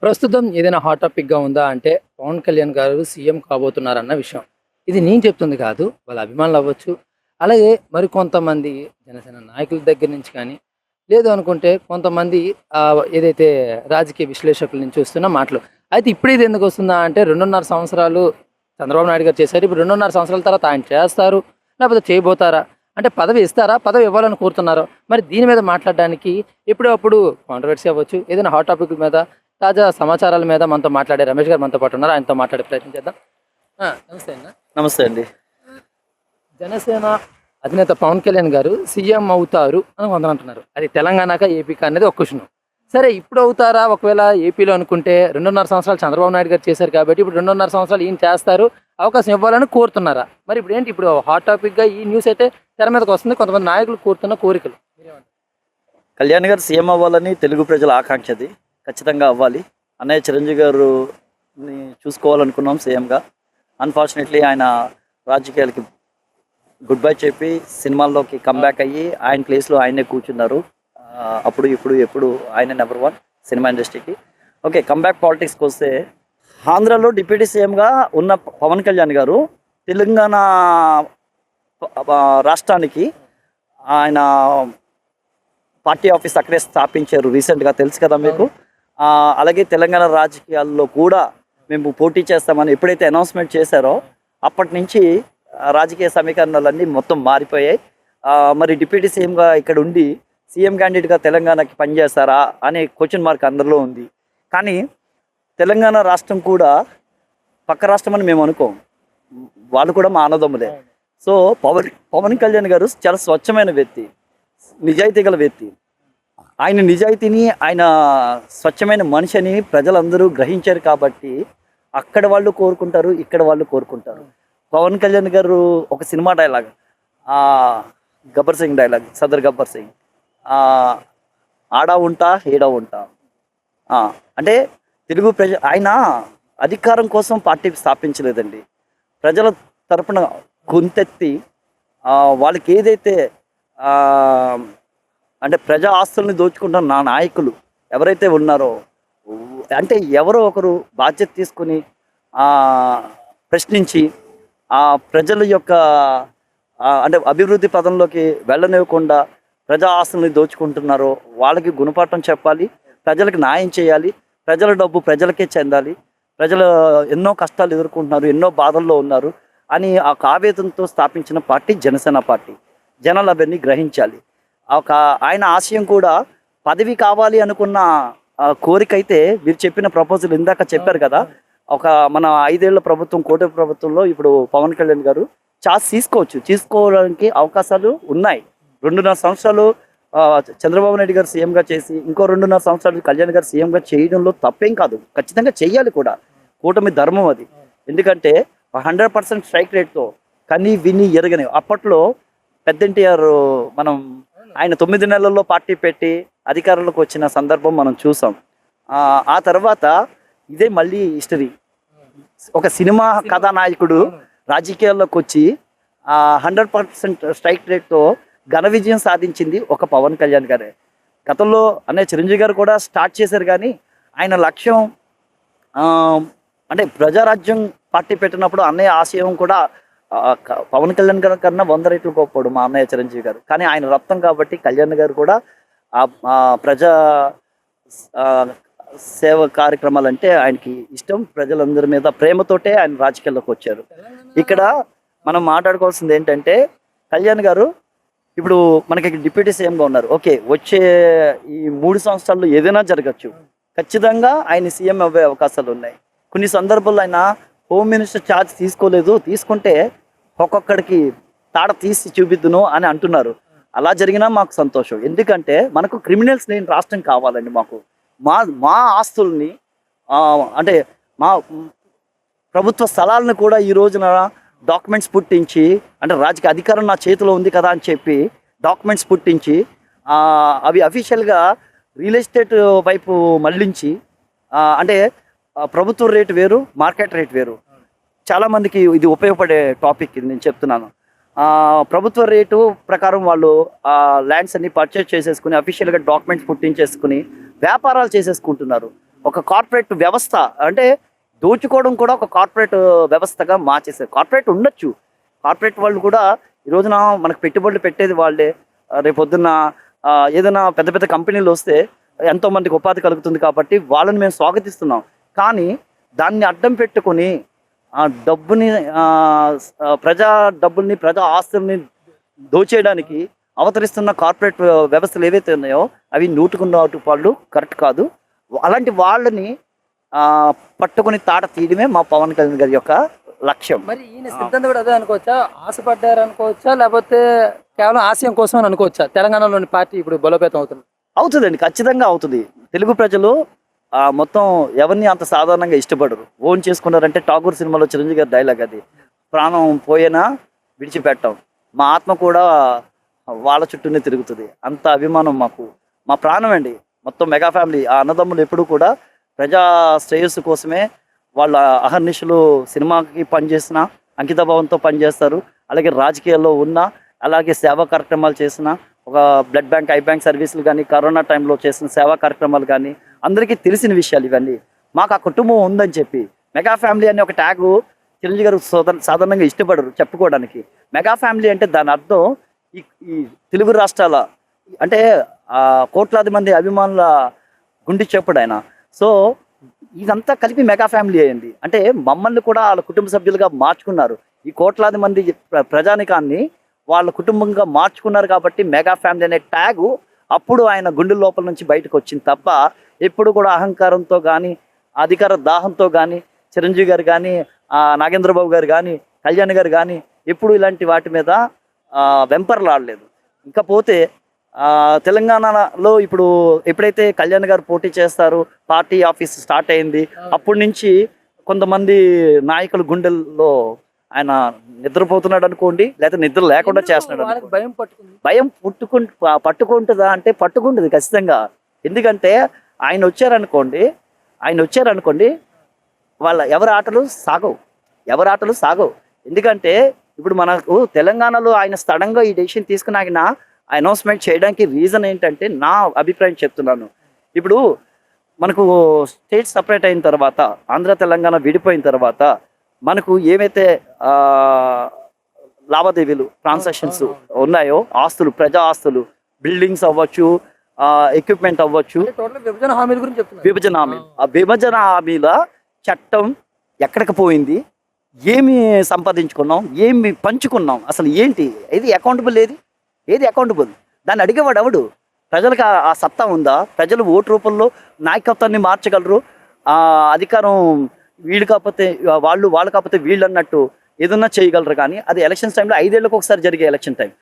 ప్రస్తుతం ఏదైనా హాట్ టాపిక్‌గా ఉందా అంటే, పవన్ కళ్యాణ్ గారు సీఎం కాబోతున్నారన్న విషయం. ఇది నేను చెప్తుంది కాదు. వాళ్ళ అభిమానులవ్వచ్చు, అలాగే మరికొంతమంది జనసేన నాయకుల దగ్గర నుంచి కానీ, లేదు అనుకుంటే కొంతమంది ఏదైతే రాజకీయ విశ్లేషకుల నుంచి వస్తున్న మాటలు. అయితే ఇప్పుడు ఇది ఎందుకొస్తుందా అంటే 2.5 సంవత్సరాలు చంద్రబాబు నాయుడు గారు చేశారు. ఇప్పుడు 2.5 సంవత్సరాల తర్వాత ఆయన చేస్తారు. లేకపోతే చేయబోతారా? అంటే పదవి ఇస్తారా? పదవి ఇవ్వాలని కోరుతున్నారో? మరి దీని మీద మాట్లాడడానికి ఎప్పుడప్పుడు కాంట్రవర్సీ అవ్వచ్చు, ఏదైనా హాట్ టాపిక్ మీద తాజా సమాచారాల మీద మనతో మాట్లాడే రమేష్ గారు మనతో పాటు ఉన్నారు. ఆయనతో మాట్లాడే ప్రయత్నం చేద్దాం. నమస్తే అన్న. నమస్తే అండి. జనసేన అధినేత పవన్ కళ్యాణ్ గారు సీఎం అవుతారు అని కొందరు అంటున్నారు. అది తెలంగాణకా ఏపీకా అనేది ఒక క్వశ్చన్. సరే ఇప్పుడు అవుతారా? ఒకవేళ ఏపీలో అనుకుంటే 2.5 సంవత్సరాలు చంద్రబాబు నాయుడు గారు చేశారు కాబట్టి ఇప్పుడు 2.5 సంవత్సరాలు ఈయన చేస్తారు, అవకాశం ఇవ్వాలని కోరుతున్నారా? మరి ఇప్పుడు ఏంటి, ఇప్పుడు హాట్ టాపిక్గా ఈ న్యూస్ అయితే తెర మీదకి వస్తుంది. కొంతమంది నాయకులు కోరుతున్న కోరికలు. కళ్యాణ్ గారు సీఎం అవ్వాలని తెలుగు ప్రజల ఆకాంక్షది. ఖచ్చితంగా అవ్వాలి. అన్నయ్య చిరంజీవి గారుని చూసుకోవాలనుకున్నాం సీఎంగా. అన్ఫార్చునేట్లీ ఆయన రాజకీయాలకి గుడ్ బై చెప్పి సినిమాల్లోకి కమ్బ్యాక్ అయ్యి ఆయన ప్లేస్లో ఆయనే కూర్చున్నారు. అప్పుడు ఇప్పుడు ఎప్పుడు ఆయన నెంబర్ 1 సినిమా ఇండస్ట్రీకి. ఓకే, కమ్బ్యాక్ పాలిటిక్స్కి వస్తే, ఆంధ్రాలో డిప్యూటీ సీఎంగా ఉన్న పవన్ కళ్యాణ్ గారు తెలంగాణ రాష్ట్రానికి ఆయన పార్టీ ఆఫీస్ అక్కడే స్థాపించారు రీసెంట్గా, తెలుసు కదా మీకు. అలాగే తెలంగాణ రాజకీయాల్లో కూడా మేము పోటీ చేస్తామని ఎప్పుడైతే అనౌన్స్మెంట్ చేశారో అప్పటి నుంచి రాజకీయ సమీకరణలన్నీ మొత్తం మారిపోయాయి. మరి డిప్యూటీ సీఎంగా ఇక్కడ ఉండి సీఎం క్యాండిడేట్గా తెలంగాణకి పనిచేస్తారా అనే క్వశ్చన్ మార్క్ అందరిలో ఉంది. కానీ తెలంగాణ రాష్ట్రం కూడా పక్క రాష్ట్రం అని మేము అనుకోం, వాళ్ళు కూడా మా అన్నదమ్ములే. సో పవన్ కళ్యాణ్ గారు చాలా స్వచ్ఛమైన వ్యక్తి, నిజాయితీ గల వ్యక్తి. ఆయన నిజాయితీని, ఆయన స్వచ్ఛమైన మనిషిని ప్రజలందరూ గ్రహించారు కాబట్టి అక్కడ వాళ్ళు కోరుకుంటారు, ఇక్కడ వాళ్ళు కోరుకుంటారు. పవన్ కళ్యాణ్ గారు ఒక cinema dialogue, Gabbar Singh dialogue, Sadar Gabbar Singh, ఆడా ఉంటా ఏడా ఉంటా. అంటే తెలుగు ఆయన అధికారం కోసం పార్టీ స్థాపించలేదండి. ప్రజల తరపున గొంతెత్తి వాళ్ళకి ఏదైతే అంటే ప్రజా ఆస్తుల్ని దోచుకుంటున్న నా నాయకులు ఎవరైతే ఉన్నారో, అంటే ఎవరో ఒకరు బాధ్యత తీసుకుని ప్రశ్నించి ఆ ప్రజల యొక్క అంటే అభివృద్ధి పదంలోకి వెళ్ళనివ్వకుండా ప్రజా ఆస్తుల్ని దోచుకుంటున్నారో వాళ్ళకి గుణపాఠం చెప్పాలి, ప్రజలకు న్యాయం చేయాలి. ప్రజల డబ్బు ప్రజలకే చెందాలి. ప్రజలు ఎన్నో కష్టాలు ఎదుర్కొంటున్నారు, ఎన్నో బాధల్లో ఉన్నారు అని ఆ ఆవేదనతో స్థాపించిన పార్టీ జనసేన పార్టీ. జనాలు అవన్నీ గ్రహించాలి. ఆయన ఆశయం కూడా పదవి కావాలి అనుకున్న కోరిక అయితే మీరు చెప్పిన ప్రపోజల్ ఇందాక చెప్పారు కదా, మన 5 ఏళ్ల ప్రభుత్వం, కూటమి ప్రభుత్వంలో ఇప్పుడు పవన్ కళ్యాణ్ గారు ఛాన్స్ తీసుకోవడానికి అవకాశాలు ఉన్నాయి. 2.5 సంవత్సరాలు చంద్రబాబు నాయుడు గారు సీఎంగా చేసి ఇంకో 2.5 సంవత్సరాలు కళ్యాణ్ గారు సీఎంగా చేయడంలో తప్పేం కాదు, ఖచ్చితంగా చెయ్యాలి కూడా. కూటమి ధర్మం అది. ఎందుకంటే 100% స్ట్రైక్ రేట్తో కని విని ఎరగని అప్పట్లో పెద్ద ఎన్టీఆర్ ఆయన 9 నెలల్లో పార్టీ పెట్టి అధికారంలోకి వచ్చిన సందర్భం మనం చూసాం. ఆ తర్వాత ఇదే మళ్ళీ హిస్టరీ. ఒక సినిమా కథానాయకుడు రాజకీయాల్లోకి వచ్చి 100% స్ట్రైక్ రేట్తో ఘన విజయం సాధించింది ఒక పవన్ కళ్యాణ్ గారే. గతంలో చిరంజీవి గారు కూడా స్టార్ట్ చేశారు, కానీ ఆయన లక్ష్యం అంటే ప్రజారాజ్యం పార్టీ పెట్టినప్పుడు అన్నయ్య ఆశయం కూడా పవన్ కళ్యాణ్ గారి కన్నా 100 రెట్లు గొప్పడు మా అన్నయ్య చిరంజీవి గారు. కానీ ఆయన రక్తం కాబట్టి కళ్యాణ్ గారు కూడా ప్రజా సేవ కార్యక్రమాలు అంటే ఆయనకి ఇష్టం. ప్రజలందరి మీద ప్రేమతోటే ఆయన రాజకీయాల్లోకి వచ్చారు. ఇక్కడ మనం మాట్లాడుకోవాల్సింది ఏంటంటే, కళ్యాణ్ గారు ఇప్పుడు మనకి డిప్యూటీ సీఎంగా ఉన్నారు. ఓకే, వచ్చే ఈ 3 సంవత్సరాల్లో ఏదైనా జరగచ్చు. ఖచ్చితంగా ఆయన సీఎం అవ్వే అవకాశాలు ఉన్నాయి. కొన్ని సందర్భాల్లో ఆయన హోమ్ మినిస్టర్ ఛార్జ్ తీసుకోలేదు, తీసుకుంటే ఒక్కొక్కడికి తాడ తీసి చూపిద్దును అని అంటున్నారు. అలా జరిగినా మాకు సంతోషం. ఎందుకంటే మనకు క్రిమినల్స్ లేని రాష్ట్రం కావాలండి. మా ఆస్తుల్ని అంటే మా ప్రభుత్వ స్థలాలను కూడా ఈ రోజున డాక్యుమెంట్స్ పుట్టించి, అంటే రాజకీయ అధికారం నా చేతిలో ఉంది కదా అని చెప్పి డాక్యుమెంట్స్ పుట్టించి అవి అఫీషియల్గా రియల్ ఎస్టేట్ వైపు మళ్ళించి, అంటే ప్రభుత్వ రేటు వేరు, మార్కెట్ రేట్ వేరు. చాలామందికి ఇది ఉపయోగపడే టాపిక్ ఇది నేను చెప్తున్నాను. ప్రభుత్వ రేటు ప్రకారం వాళ్ళు ల్యాండ్స్ అన్ని పర్చేస్ చేసేసుకుని అఫీషియల్గా డాక్యుమెంట్స్ పుట్టించేసుకుని వ్యాపారాలు చేసేసుకుంటున్నారు. ఒక కార్పొరేట్ వ్యవస్థ అంటే దోచుకోవడం కూడా ఒక కార్పొరేట్ వ్యవస్థగా మార్చేసారు. కార్పొరేట్ ఉండొచ్చు, కార్పొరేట్ వాళ్ళు కూడా ఈ రోజున మనకు పెట్టుబడులు పెట్టేది వాళ్ళే. రేపొద్దున్న ఏదైనా పెద్ద పెద్ద కంపెనీలు వస్తే ఎంతో మందికి ఉపాధి కలుగుతుంది కాబట్టి వాళ్ళని మేము స్వాగతిస్తున్నాం. కానీ దాన్ని అడ్డం పెట్టుకొని ఆ డబ్బుని ప్రజా డబ్బుల్ని ప్రజా ఆస్తుల్ని దోచేయడానికి అవతరిస్తున్న కార్పొరేట్ వ్యవస్థలు ఏవైతే ఉన్నాయో అవి 100% కరెక్ట్ కాదు. అలాంటి వాళ్ళని పట్టుకొని తాట తీయడమే మా పవన్ కళ్యాణ్ గారి యొక్క లక్ష్యం. మరి ఈయన సిద్ధాంతం కూడా అదే అనుకోవచ్చా, ఆశపడ్డారు అనుకోవచ్చా, లేకపోతే కేవలం ఆశయం కోసం అని అనుకోవచ్చా? తెలంగాణలోని పార్టీ ఇప్పుడు బలోపేతం అవుతుంది. అవుతుందండి, ఖచ్చితంగా అవుతుంది. తెలుగు ప్రజలు మొత్తం ఎవరిని అంత సాధారణంగా ఇష్టపడరు. ఓన్ చేసుకున్నారంటే ఠాగూర్ సినిమాలో చిరంజీవి గారి డైలాగ్ అది, ప్రాణం పోయినా విడిచిపెట్టాం, మా ఆత్మ కూడా వాళ్ళ చుట్టూనే తిరుగుతుంది. అంత అభిమానం మాకు, మా ప్రాణం అండి. మొత్తం మెగా ఫ్యామిలీ ఆ అన్నదమ్ములు ఎప్పుడూ కూడా ప్రజా శ్రేయస్సు కోసమే వాళ్ళ అహర్నిశలు సినిమాకి పనిచేసిన అంకితభావంతో పనిచేస్తారు. అలాగే రాజకీయాల్లో ఉన్న, అలాగే సేవా కార్యక్రమాలు చేసిన, ఒక బ్లడ్ బ్యాంక్, ఐ బ్యాంక్ సర్వీసులు కానీ, కరోనా టైంలో చేసిన సేవా కార్యక్రమాలు కానీ అందరికీ తెలిసిన విషయాలు ఇవన్నీ. మాకు ఆ కుటుంబం ఉందని చెప్పి మెగా ఫ్యామిలీ అనే ఒక ట్యాగు చిరంజీవి గారు సాధారణంగా ఇష్టపడరు చెప్పుకోవడానికి. మెగా ఫ్యామిలీ అంటే దాని అర్థం ఈ తెలుగు రాష్ట్రాల అంటే కోట్లాది మంది అభిమానుల గుండె చెప్పుడు ఆయన. సో ఇదంతా కలిపి మెగా ఫ్యామిలీ అయింది. అంటే మమ్మల్ని కూడా వాళ్ళ కుటుంబ సభ్యులుగా మార్చుకున్నారు. ఈ కోట్లాది మంది ప్రజానికాన్ని వాళ్ళ కుటుంబంగా మార్చుకున్నారు కాబట్టి మెగా ఫ్యామిలీ అనే ట్యాగు అప్పుడు ఆయన గుండె లోపల నుంచి బయటకు వచ్చింది తప్ప ఎప్పుడు కూడా అహంకారంతో కానీ, అధికార దాహంతో కానీ చిరంజీవి గారు కానీ, నాగేంద్రబాబు గారు కానీ, కళ్యాణ్ గారు కానీ ఎప్పుడు ఇలాంటి వాటి మీద వెంపర్లాడలేదు. ఇకపోతే తెలంగాణలో ఇప్పుడు ఎప్పుడైతే కళ్యాణ్ గారు పోటీ చేస్తారు, పార్టీ ఆఫీస్ స్టార్ట్ అయింది, అప్పటి నుంచి కొంతమంది నాయకుల గుండెల్లో ఆయన నిద్రపోతున్నాడు అనుకోండి, లేకపోతే నిద్ర లేకుండా చేస్తున్నాడు. భయం పట్టుకుంటుందా అంటే పట్టుకుంటుంది ఖచ్చితంగా. ఎందుకంటే ఆయన వచ్చారనుకోండి వాళ్ళ ఎవరి ఆటలు సాగవు. ఎందుకంటే ఇప్పుడు మనకు తెలంగాణలో ఆయన సడన్గా ఈ డెసిషన్ తీసుకుని ఆయన అనౌన్స్మెంట్ చేయడానికి రీజన్ ఏంటంటే, నా అభిప్రాయం చెప్తున్నాను, ఇప్పుడు మనకు స్టేట్ సపరేట్ అయిన తర్వాత, ఆంధ్ర తెలంగాణ విడిపోయిన తర్వాత మనకు ఏవైతే లావాదేవీలు ట్రాన్సాక్షన్స్ ఉన్నాయో, ఆస్తులు, ప్రజా ఆస్తులు, బిల్డింగ్స్ అవ్వచ్చు, ఎక్విప్మెంట్ అవ్వచ్చు, విభజన హామీల గురించి చెప్తున్నారు. ఆ విభజన హామీల చట్టం ఎక్కడికి పోయింది, ఏమి సంపాదించుకున్నాం, ఏమి పంచుకున్నాం, అసలు ఏంటి, ఏది అకౌంటబుల్? దాన్ని అడిగేవాడు ఎవడు? ప్రజలకు ఆ సత్తా ఉందా? ప్రజలు ఓటు రూపంలో నాయకత్వాన్ని మార్చగలరు. అధికారం వీళ్ళు కాకపోతే వాళ్ళు కాకపోతే వీళ్ళు అన్నట్టు ఏదన్నా చేయగలరు. కానీ అది ఎలక్షన్స్ టైంలో 5 ఏళ్ళకి ఒకసారి జరిగే ఎలక్షన్ టైం.